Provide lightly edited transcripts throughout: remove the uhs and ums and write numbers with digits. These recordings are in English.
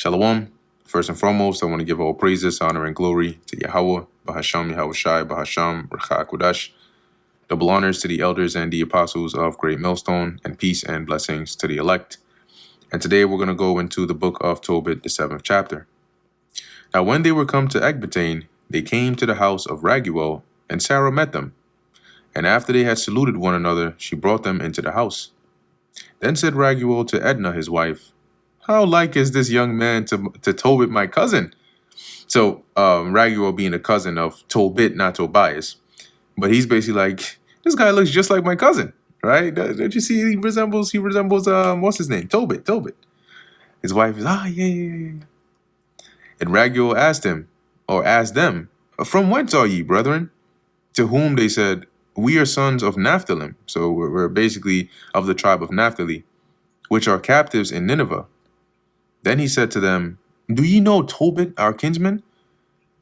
Shalom. First and foremost, I want to give all praises, honor, and glory to Yahweh, Bahasham, Yahushai, Bahasham, Racha Kudash. Double honors to the elders and the apostles of Great Millstone, and peace and blessings to the elect. And today we're going to go into the book of Tobit, the 7th chapter. Now when they were come to Ecbatane, they came to the house of Raguel, and Sarah met them. And after they had saluted one another, she brought them into the house. Then said Raguel to Edna his wife, "How like is this young man to Tobit my cousin?" So Raguel being a cousin of Tobit, not Tobias. But he's basically like, this guy looks just like my cousin, right? Don't you see he resembles what's his name? Tobit. His wife is, yeah. And Raguel asked them, "From whence are ye, brethren?" To whom they said, "We are sons of Naphtali." So we're basically of the tribe of Naphtali, which are captives in Nineveh. Then he said to them, "Do ye know Tobit, our kinsman?"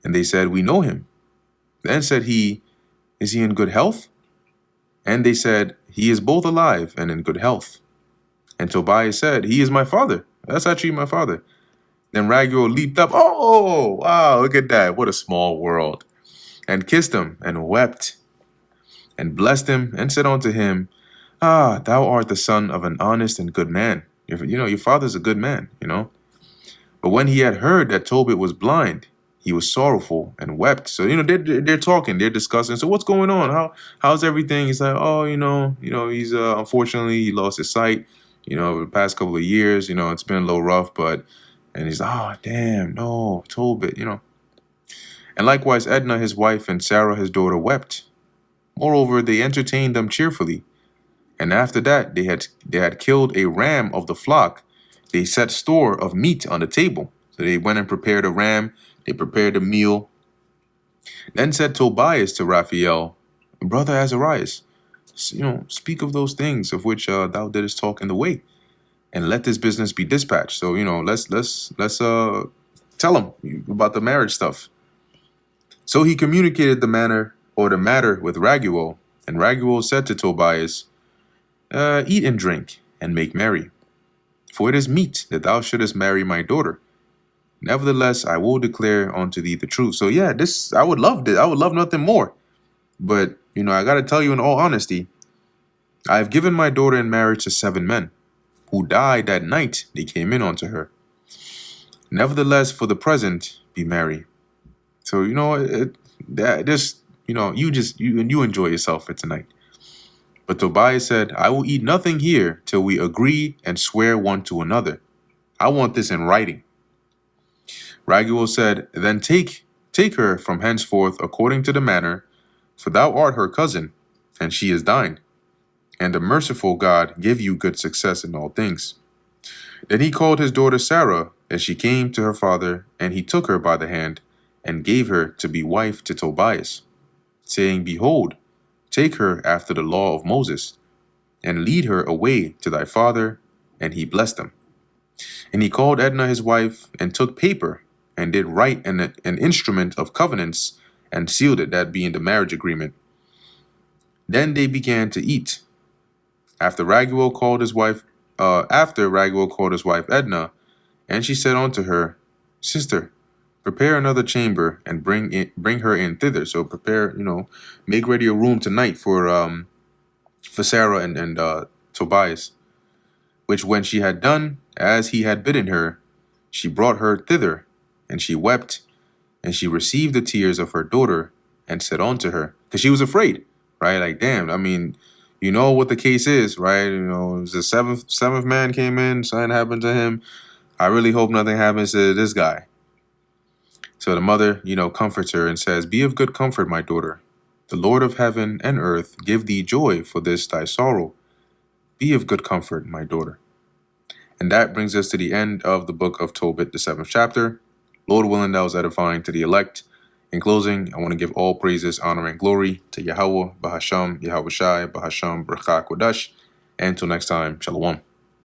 And they said, "We know him." Then said he, "Is he in good health?" And they said, "He is both alive and in good health." And Tobias said, "He is my father. That's actually my father." Then Raguel leaped up. Oh, wow, look at that. What a small world. And kissed him and wept and blessed him and said unto him, "Thou art the son of an honest and good man." Your father's a good man, But when he had heard that Tobit was blind, he was sorrowful and wept. So, they're talking, they're discussing. So what's going on? How's everything? He's like, he's unfortunately he lost his sight, over the past couple of years, it's been a little rough, and he's like, "Oh, damn, no, Tobit, And likewise Edna his wife and Sarah his daughter wept. Moreover, they entertained them cheerfully. And after that they had killed a ram of the flock. They set store of meat on the table. So they went and prepared a ram. They prepared a meal. Then said Tobias to Raphael, "Brother Azarias, speak of those things of which thou didst talk in the way, and let this business be dispatched." So let's tell him about the marriage stuff. So he communicated the matter with Raguel, and Raguel said to Tobias, "Eat and drink, and make merry. For it is meet that thou shouldest marry my daughter. Nevertheless, I will declare unto thee the truth." So yeah, I would love this. I would love nothing more. But, I got to tell you in all honesty, I have given my daughter in marriage to 7 men, who died that night they came in unto her. Nevertheless, for the present, be merry. So, you enjoy yourself for tonight. But Tobias said, "I will eat nothing here till we agree and swear one to another. I want this in writing." Raguel said, "Then take her from henceforth according to the manner, for thou art her cousin, and she is thine. And the merciful God give you good success in all things." Then he called his daughter Sarah, and she came to her father, and he took her by the hand, and gave her to be wife to Tobias, saying, "Behold, take her after the law of Moses, and lead her away to thy father." And he blessed them. And he called Edna his wife, and took paper, and did write an instrument of covenants, and sealed it, that being the marriage agreement. Then they began to eat. After Raguel called his wife Edna, and she said unto her, "Sister, prepare another chamber, and bring her in thither." So prepare, make ready a room tonight for Sarah and Tobias. Which when she had done as he had bidden her, she brought her thither, and she wept, and she received the tears of her daughter, and said unto her, because she was afraid, right? Like, damn, you know what the case is, right? The seventh man came in, something happened to him. I really hope nothing happens to this guy. So the mother, comforts her and says, "Be of good comfort, my daughter. The Lord of heaven and earth give thee joy for this thy sorrow. Be of good comfort, my daughter." And that brings us to the end of the book of Tobit, the 7th chapter. Lord willing, that was edifying to the elect. In closing, I want to give all praises, honor, and glory to Yahweh, Bahasham, Yahushai, Bahasham, Racha Kodash. And until next time, Shalom.